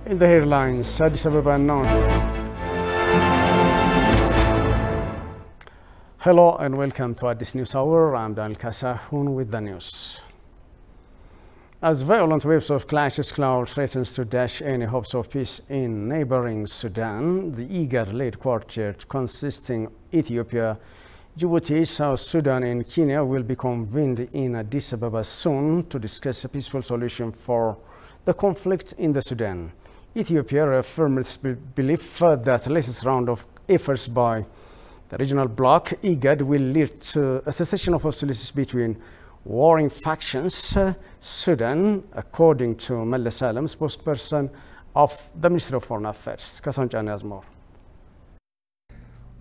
In the headlines, Addis Ababa now. Hello and welcome to Addis News Hour. I'm Daniel Kasahun with the news. As violent waves of clashes cloud threatens to dash any hopes of peace in neighboring Sudan, the IGAD-led quartet consisting Ethiopia, Djibouti, South Sudan and Kenya will be convened in Addis Ababa soon to discuss a peaceful solution for the conflict in the Sudan. Ethiopia reaffirmed its belief that the latest round of efforts by the regional bloc, IGAD, will lead to a cessation of hostilities between warring factions, Sudan, according to Meles Alem, spokesperson of the Ministry of Foreign Affairs. Kasanjan has more.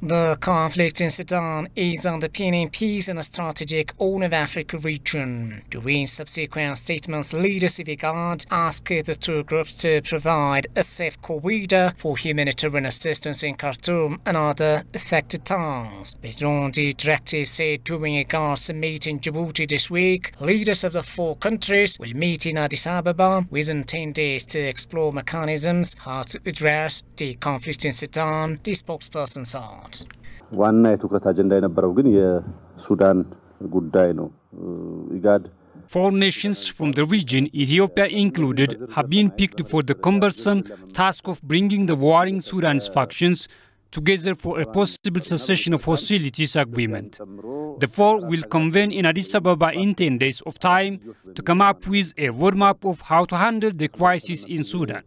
The conflict in Sudan is underpinning peace in a strategic Horn of Africa region. During subsequent statements, leaders of IGAD asked the two groups to provide a safe corridor for humanitarian assistance in Khartoum and other affected towns. Based on the directive said during IGAD's meeting in Djibouti this week, leaders of the four countries will meet in Addis Ababa within 10 days to explore mechanisms how to address the conflict in Sudan, the spokesperson said. ዋና የትኩረት አጀንዳ የነበረው ግን የሱዳን ጉዳይ ነው ኢጋድ Four nations from the region, Ethiopia included, have been picked for the cumbersome task of bringing the warring Sudan's factions together for a possible cessation of hostilities agreement. The four will convene in Addis Ababa in 10 days of time to come up with a roadmap of how to handle the crisis in Sudan.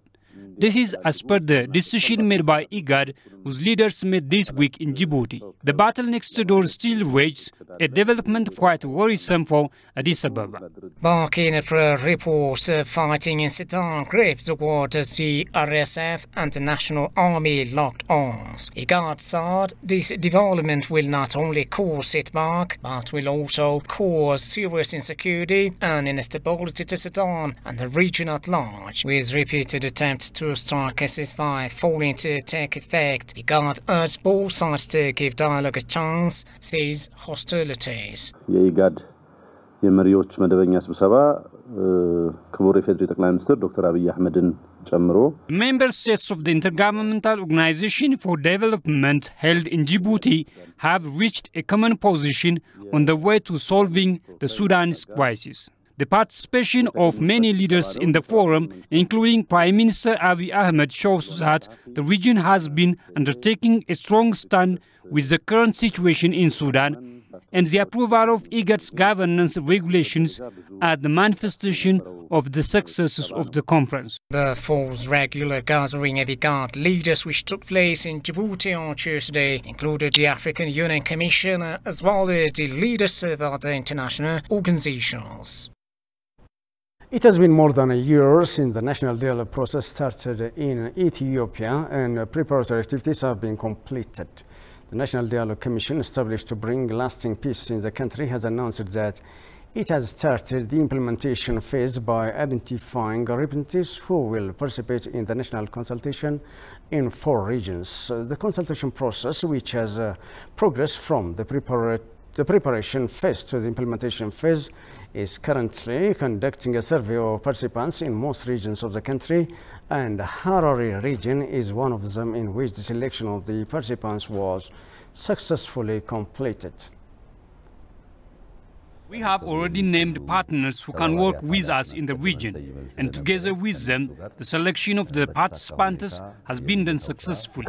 This is as per the decision made by IGAD, whose leaders met this week in Djibouti. The battle next door still rages, a development quite worrisome for Addis Ababa. Back in April, reports of fighting in Sudan gripped the waters the RSF and the National Army locked arms. IGAD said this development will not only cause setback, but will also cause serious insecurity and instability to Sudan and the region at large, with repeated attempts to strike a ceasefire failing to take effect. IGAD urged both sides to give dialogue a chance, cease hostilities. የኢጋድ የመሪዎች መደበኛ ስብሰባ ክቡር የፌዴራል ጠቅላይ ሚኒስትር ዶክተር አብይ አህመድን ጨምሮ Member states of the Intergovernmental Organization for Development held in Djibouti have reached a common position on the way to solving the Sudanese crisis. The participation of many leaders in the forum, including Prime Minister Abiy Ahmed, shows that the region has been undertaking a strong stand with the current situation in Sudan, and the approval of IGAD's governance regulations are the manifestation of the successes of the conference. The fourth regular gathering of IGAD leaders, which took place in Djibouti on Tuesday, included the African Union Commissioner as well as the leaders of other international organizations. It has been more than a year since the national dialogue process started in Ethiopia and preparatory activities have been completed. The National Dialogue Commission, established to bring lasting peace in the country, has announced that it has started the implementation phase by identifying representatives who will participate in the national consultation in 4 regions. The consultation process, which has progressed from the preparation phase to the implementation phase, is currently conducting a survey of participants in most regions of the country, and Harare region is one of them in which the selection of the participants was successfully completed. We have already named partners who can work with us in the region, and together with them, the selection of the participants has been done successfully.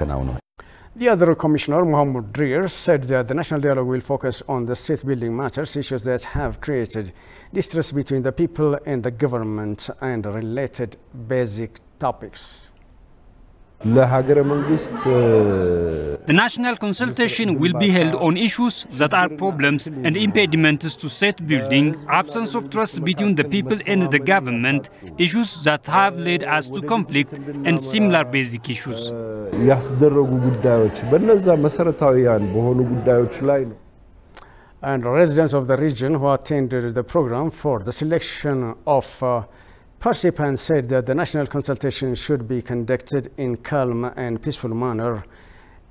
The other commissioner, Mohammed Dreer, said that the national dialogue will focus on the state-building matters, issues that have created distrust between the people and the government, and related basic topics. The national consultation will be held on issues that are problems and impediments to state building, absence of trust between the people and the government, issues that have led us to conflict, and similar basic issues. And residents of the region who attended the program for the selection of participants said that the national consultation should be conducted in calm and peaceful manner,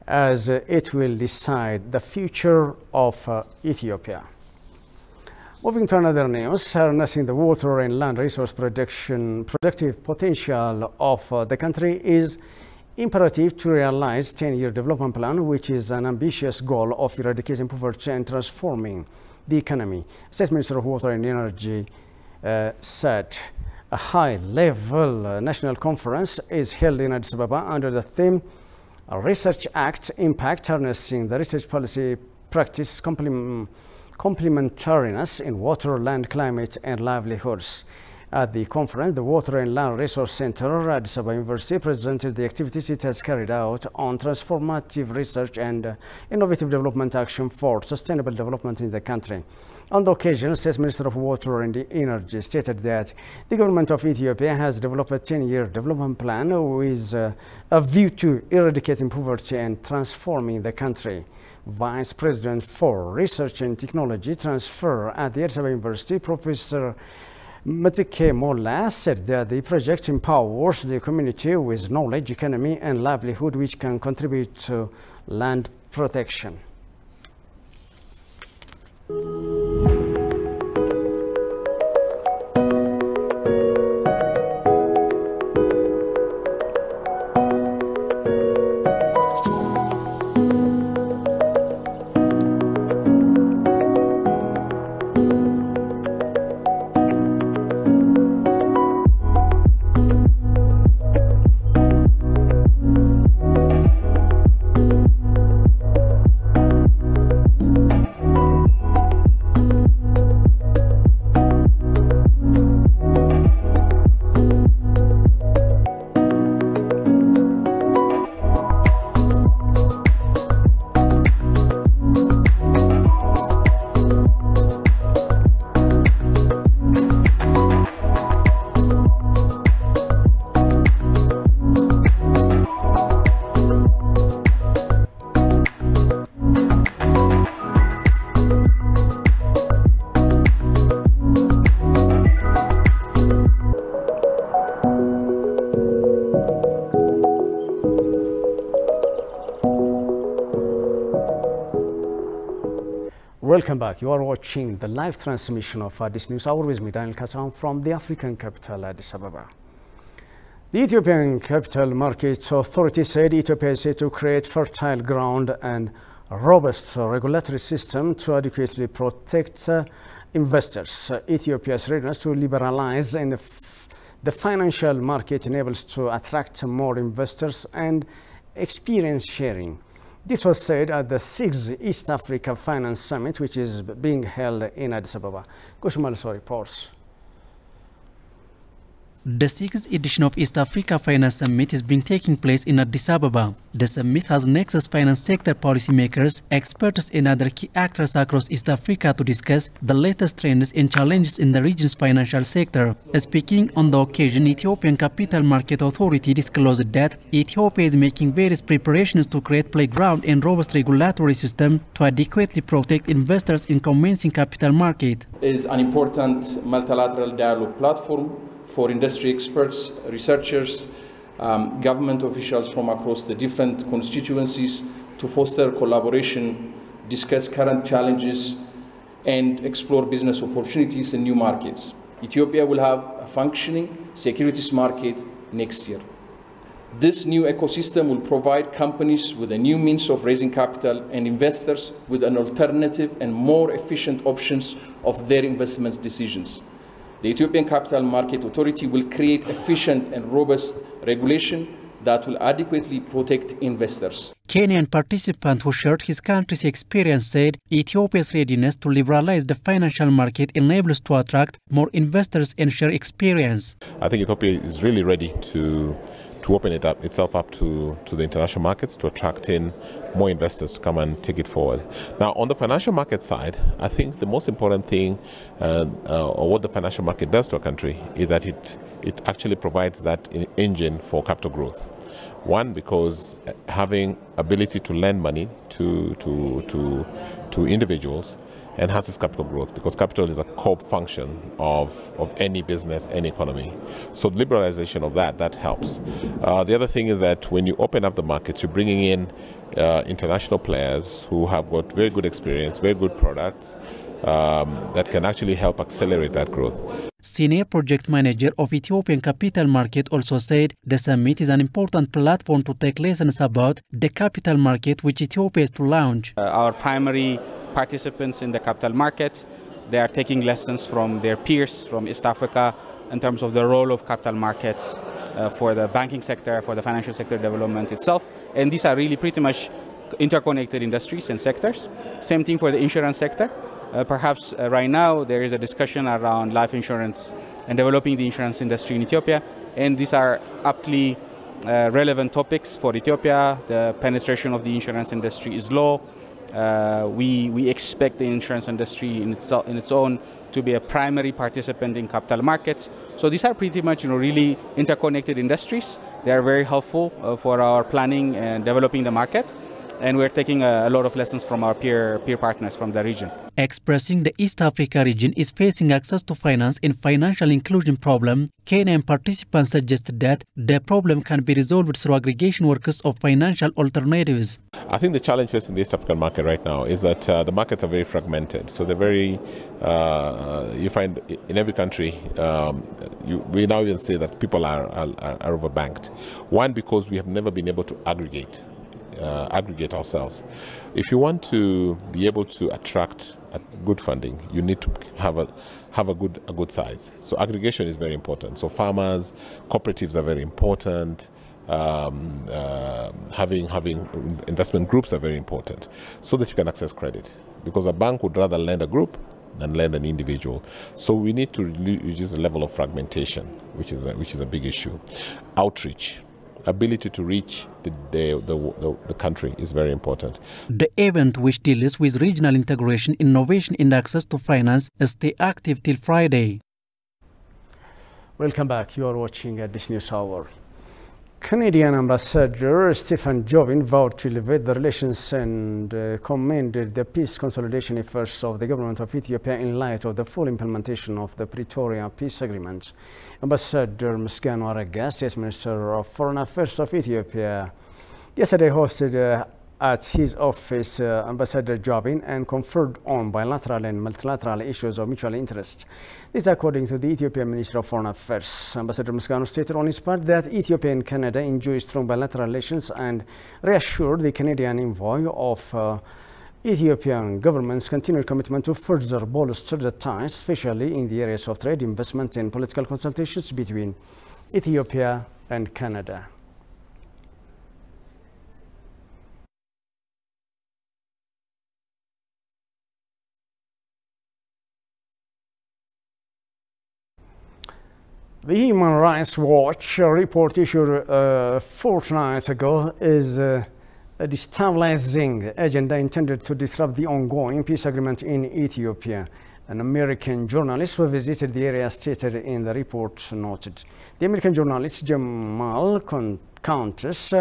as it will decide the future of Ethiopia. Moving to another news, harnessing the water and land resource productive potential of the country is imperative to realize 10-year development plan, which is an ambitious goal of eradicating poverty and transforming the economy. State Minister of Water and Energy said a high-level national conference is held in Addis Ababa under the theme Research Act Impact, Harnessing the Research Policy Practice Complementariness in Water, Land, Climate and Livelihoods. At the conference, the Water and Land Resource Center at Addis Ababa University presented the activities it has carried out on transformative research and innovative development action for sustainable development in the country. On the occasion, State Minister of Water and Energy stated that the government of Ethiopia has developed a 10-year development plan with a view to eradicating poverty and transforming the country. Vice President for Research and Technology Transfer at the Addis Ababa University, Professor Matike Mola, said that the project empowers the community with knowledge, economy and livelihood which can contribute to land protection. Welcome back. You are watching the live transmission of Addis News Hour with me, Daniel Kassan, from the African capital, Addis Ababa. The Ethiopian Capital Market Authority said Ethiopia is set to create fertile ground and a robust regulatory system to adequately protect investors. Ethiopia's readiness to liberalize and the financial market enables to attract more investors and experience sharing. This was said at the 6th East Africa Finance Summit, which is being held in Addis Ababa. Kushmal reports. The 6th edition of East Africa Finance Summit is being taking place in Addis Ababa. The summit has nexus finance sector policymakers, experts and other key actors across East Africa to discuss the latest trends and challenges in the region's financial sector. Speaking on the occasion, Ethiopian Capital Market Authority disclosed that Ethiopia is making various preparations to create playground and robust regulatory system to adequately protect investors in commencing capital market. It is an important multilateral dialogue platform for industry experts, researchers, government officials from across the different constituencies to foster collaboration, discuss current challenges, and explore business opportunities in new markets. Ethiopia will have a functioning securities market next year. This new ecosystem will provide companies with a new means of raising capital and investors with an alternative and more efficient options of their investment decisions. The Ethiopian Capital Market Authority will create efficient and robust regulation that will adequately protect investors. Kenyan participant who shared his country's experience said Ethiopia's readiness to liberalize the financial market enables to attract more investors and share experience. I think Ethiopia is really ready to open itself up to the international markets, to attract in more investors to come and take it forward. Now, on the financial market side, I think the most important thing, or what the financial market does to a country, is that it actually provides that engine for capital growth. One, because having ability to lend money to individuals enhances capital growth, because capital is a core function of any business, any economy. So the liberalization of that helps. The other thing is that when you open up the markets, you're bringing in international players who have got very good experience, very good products, that can actually help accelerate that growth. Senior project manager of Ethiopian Capital Market also said the summit is an important platform to take lessons about the capital market which Ethiopia is to launch. Our primary participants in the capital markets, they are taking lessons from their peers from East Africa in terms of the role of capital markets for the banking sector, for the financial sector development itself. And these are really pretty much interconnected industries and sectors. Same thing for the insurance sector. Perhaps right now there is a discussion around life insurance and developing the insurance industry in Ethiopia. And these are aptly relevant topics for Ethiopia. The penetration of the insurance industry is low. We expect the insurance industry in its own to be a primary participant in capital markets. So these are pretty much really interconnected industries. They are very helpful for our planning and developing the market. And we're taking a lot of lessons from our peer partners from the region. Expressing the East Africa region is facing access to finance and financial inclusion problem, Kenyan participants suggested that the problem can be resolved through aggregation workers of financial alternatives. I think the challenge facing the East African market right now is that the markets are very fragmented. So they're very, you find in every country, we now even say that people are overbanked. One, because we have never been able to aggregate ourselves. If you want to be able to attract good funding, you need to have a good size. So aggregation is very important. So farmers, cooperatives are very important. Having investment groups are very important, so that you can access credit. Because a bank would rather lend a group than lend an individual. So we need to reduce the level of fragmentation, which is a big issue. Outreach. Ability to reach the country is very important. The event, which deals with regional integration, innovation and access to finance, stay active till Friday. Welcome back. You are watching at this news hour. Canadian Ambassador Stephen Jobin vowed to elevate the relations and commended the peace consolidation efforts of the government of Ethiopia in light of the full implementation of the Pretoria Peace Agreement. Ambassador Misganu Arega, State Minister of Foreign Affairs of Ethiopia, yesterday hosted at his office Ambassador Jobin and conferred on bilateral and multilateral issues of mutual interest. This according to the Ethiopian Minister of Foreign Affairs. Ambassador Misganu stated on his part that Ethiopia and Canada enjoy strong bilateral relations and reassured the Canadian envoy of Ethiopian government's continued commitment to further bolster the ties, especially in the areas of trade, investment and political consultations between Ethiopia and Canada. The Human Rights Watch report issued a fortnight ago is a destabilizing agenda intended to disrupt the ongoing peace agreement in Ethiopia. An American journalist who visited the area stated in the report noted. The American journalist Jamal Countess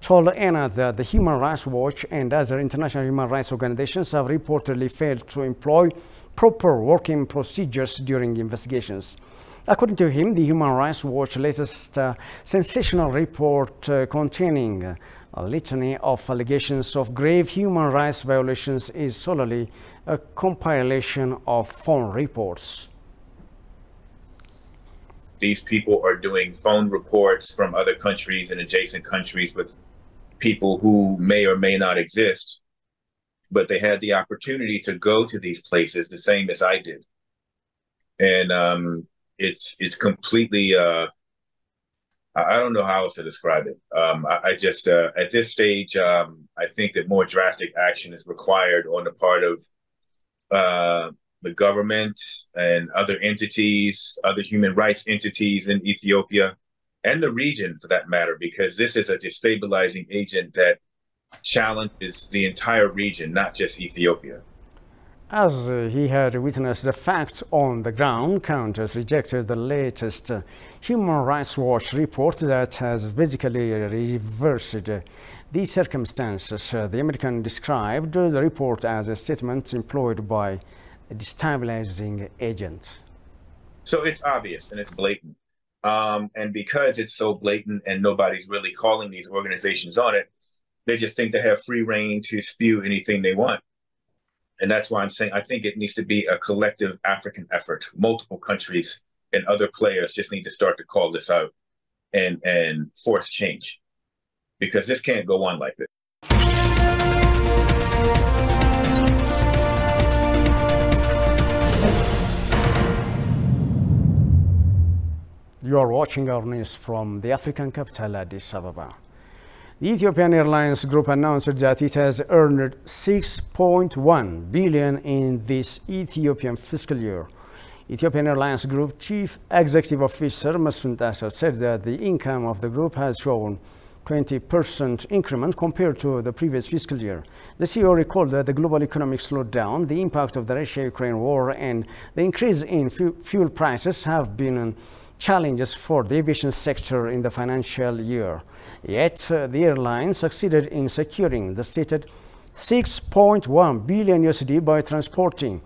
told ANA that the Human Rights Watch and other international human rights organizations have reportedly failed to employ proper working procedures during investigations. According to him, the Human Rights Watch latest sensational report containing a litany of allegations of grave human rights violations is solely a compilation of phone reports. These people are doing phone reports from other countries and adjacent countries with people who may or may not exist, but they had the opportunity to go to these places the same as I did. And it's completely, I don't know how else to describe it. I just, at this stage, I think that more drastic action is required on the part of the government and other entities, other human rights entities in Ethiopia and the region for that matter, because this is a destabilizing agent that challenges the entire region, not just Ethiopia. As he had witnessed the facts on the ground, Countess rejected the latest Human Rights Watch report that has basically reversed the circumstances. The American described the report as a statement employed by a destabilizing agent. So it's obvious and it's blatant. And because it's so blatant and nobody's really calling these organizations on it, they just think they have free reign to spew anything they want. And that's why I'm saying I think it needs to be a collective African effort. Multiple countries and other players just need to start to call this out and force change, because this can't go on like this. You are watching our news from the African capital, Addis Ababa. The Ethiopian Airlines Group announced that it has earned 6.1 billion in this Ethiopian fiscal year. Ethiopian Airlines Group Chief Executive Officer Masfin Tasser said that the income of the group has shown 20% increment compared to the previous fiscal year. The CEO recalled that the global economic slowdown, the impact of the Russia-Ukraine war, and the increase in fuel prices have been challenges for the aviation sector in the financial year. Yet, the airline succeeded in securing the stated 6.1 billion USD by transporting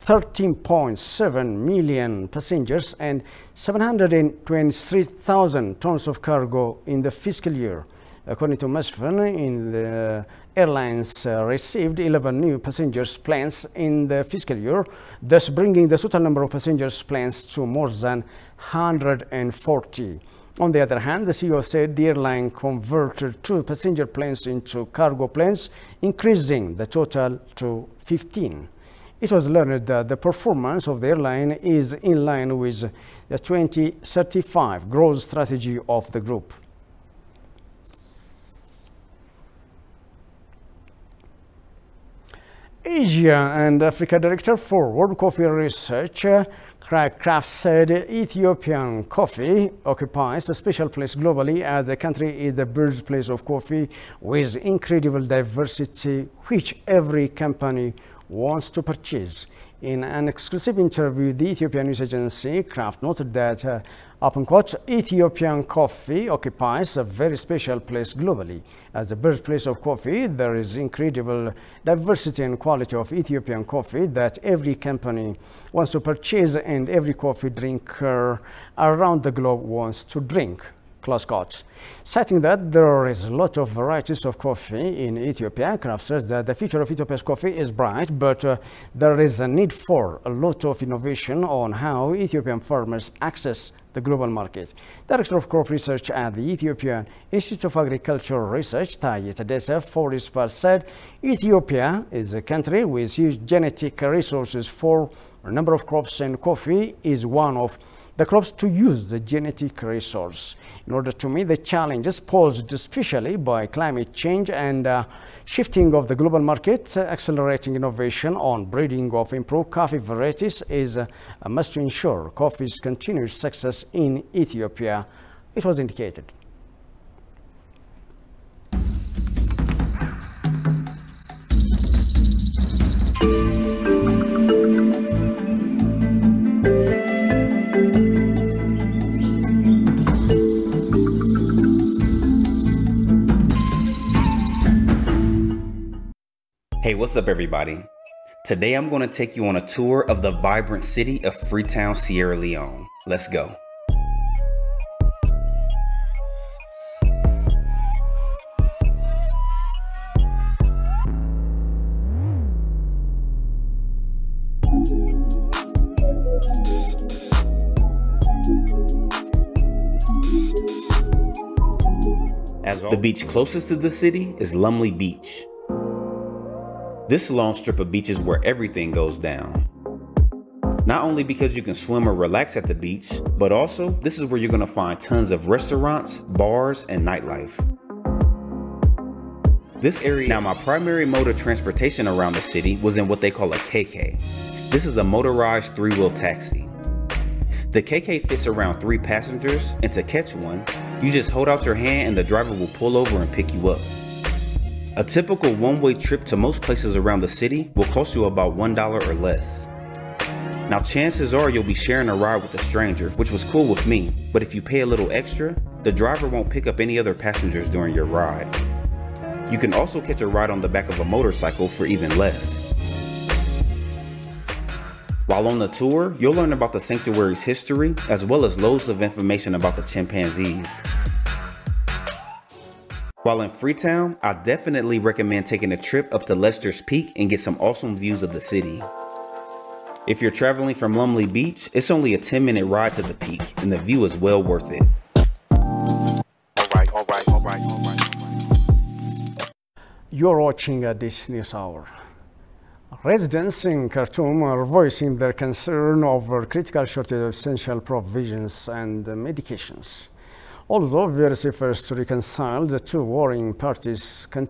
13.7 million passengers and 723,000 tons of cargo in the fiscal year. According to Masfin, the airlines received 11 new passengers planes in the fiscal year, thus bringing the total number of passengers planes to more than 140. On the other hand, the CEO said the airline converted 2 passenger planes into cargo planes, increasing the total to 15. It was learned that the performance of the airline is in line with the 2035 growth strategy of the group. Asia and Africa Director for World Coffee Research, Craig Kraft, said Ethiopian coffee occupies a special place globally as the country is the birthplace of coffee with incredible diversity which every company wants to purchase. In an exclusive interview with the Ethiopian news agency, Kraft noted that, open quote, Ethiopian coffee occupies a very special place globally. As the birthplace of coffee, there is incredible diversity and quality of Ethiopian coffee that every company wants to purchase and every coffee drinker around the globe wants to drink. Close quote. Citing that there is a lot of varieties of coffee in Ethiopia, Kraft says that the future of Ethiopia's coffee is bright, but there is a need for a lot of innovation on how Ethiopian farmers access the global market. Director of Crop Research at the Ethiopian Institute of Agricultural Research, Taye Tadesse, for his part, said Ethiopia is a country with huge genetic resources for a number of crops, and coffee is one of the crops to use the genetic resource. In order to meet the challenges posed especially by climate change and shifting of the global market, accelerating innovation on breeding of improved coffee varieties is a must to ensure coffee's continued success in Ethiopia, it was indicated. Hey, what's up everybody? Today I'm going to take you on a tour of the vibrant city of Freetown, Sierra Leone. Let's go. The beach closest to the city is Lumley Beach. This long strip of beach is where everything goes down. Not only because you can swim or relax at the beach, but also this is where you're going to find tons of restaurants, bars, and nightlife. This area. Now, my primary mode of transportation around the city was in what they call a KK. This is a motorized 3-wheel taxi. The KK fits around 3 passengers, and to catch one, you just hold out your hand and the driver will pull over and pick you up. A typical one-way trip to most places around the city will cost you about $1 or less. Now, chances are you'll be sharing a ride with a stranger, which was cool with me, but if you pay a little extra, the driver won't pick up any other passengers during your ride. You can also catch a ride on the back of a motorcycle for even less. While on the tour, you'll learn about the sanctuary's history, as well as loads of information about the chimpanzees. While in Freetown, I definitely recommend taking a trip up to Lester's Peak and get some awesome views of the city. If you're traveling from Lumley Beach, it's only a 10-minute ride to the peak, and the view is well worth it. All right. You're watching this news hour. Residents in Khartoum are voicing their concern over critical shortage of essential provisions and medications. Although various efforts to reconcile the two warring parties continue.